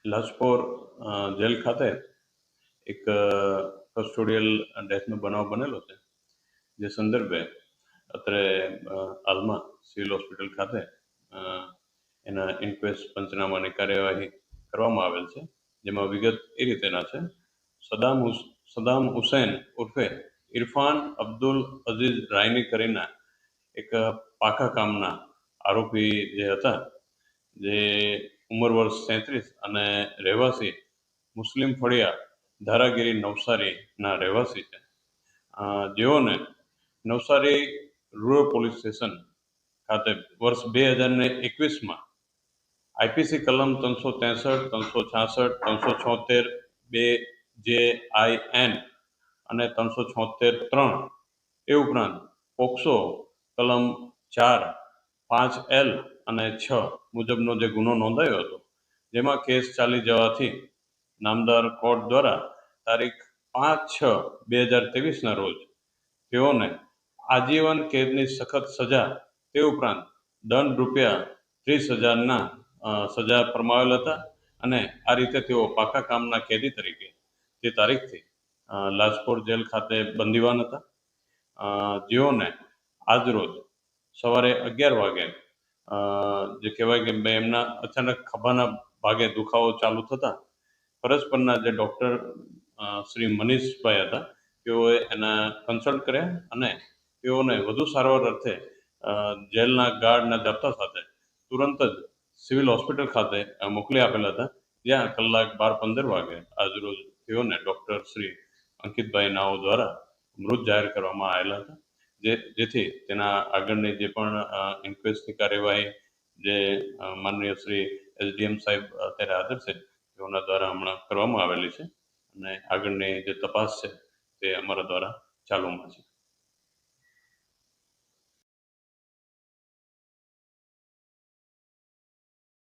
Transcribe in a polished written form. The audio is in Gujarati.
લાજપોર જેલ ખાતે એક કસ્ટોડિયલ ડેથનો બનાવ બનેલો છે, જે સંદર્ભે અત્રે હાલમાં સિવિલ હોસ્પિટલ ખાતે એના ઇન્ક્વેસ્ટ પંચનામાની કાર્યવાહી કરવામાં આવેલ છે, જેમાં વિગત એ રીતેના છે. સદામ હુસૈન ઉર્ફે ઇરફાન અબ્દુલ અઝીઝ રાયની કરીને એક પાકા કામના આરોપી જે હતા, જે ઉંમર વર્ષ 33 અને રહેવાસી મુસ્લિમ ફળિયા ધારાગીરી નવસારીના રહેવાસી છે, જેઓને નવસારી રૂરલ પોલીસ સ્ટેશન ખાતે વર્ષ 2021માં આઈપીસી કલમ 363, 366, 376, 2JIN અને 376(3) એ ઉપરાંત પોક્સો કલમ 4, 5L અને 6 મુજબનો જે ગુનો નોંધાયો હતો, જેમાં કેસ ચાલી જવાથી નામદાર કોર્ટ દ્વારા તારીખ 5/6/2023ના રોજ તેઓને આજીવન કેદની સખત સજા તે ઉપરાંત દંડ રૂપિયા 30,000ના સજા ફરમાવેલ હતા, અને આ રીતે તેઓ પાકા કામના કેદી તરીકે તે તારીખથી લાજપોર જેલ ખાતે બંદીવાન હતા, જેઓને આજરોજ સવારે 11 વાગે જે કહેવાય કે એમના અચાનક ખભાના ભાગે દુખાવો ચાલુ થતા ફરજ પરના જે ડૉક્ટર શ્રી મનીષભાઈ હતા, તેઓએ એના કન્સલ્ટ કર્યા અને તેઓને વધુ સારવાર અર્થે જેલના ગાર્ડના દફતર સાથે તુરંત જ સિવિલ હોસ્પિટલ ખાતે મોકલી આપેલા હતા, જ્યાં કલાક 12-15 વાગે આજરોજ તેઓને ડૉક્ટર શ્રી અંકિતભાઈ નાઓ દ્વારા મૃત જાહેર કરવામાં આવેલા હતા, જેથી તેના આગળની જે પણ ઇન્ક્વેસ્ટની કાર્યવાહી જે માનનીય શ્રી એસડીએમ સાહેબ અત્યારે હાજર છે, તેઓના દ્વારા હમણાં કરવામાં આવેલી છે, અને આગળની જે તપાસ છે તે અમારા દ્વારા ચાલુમાં છે.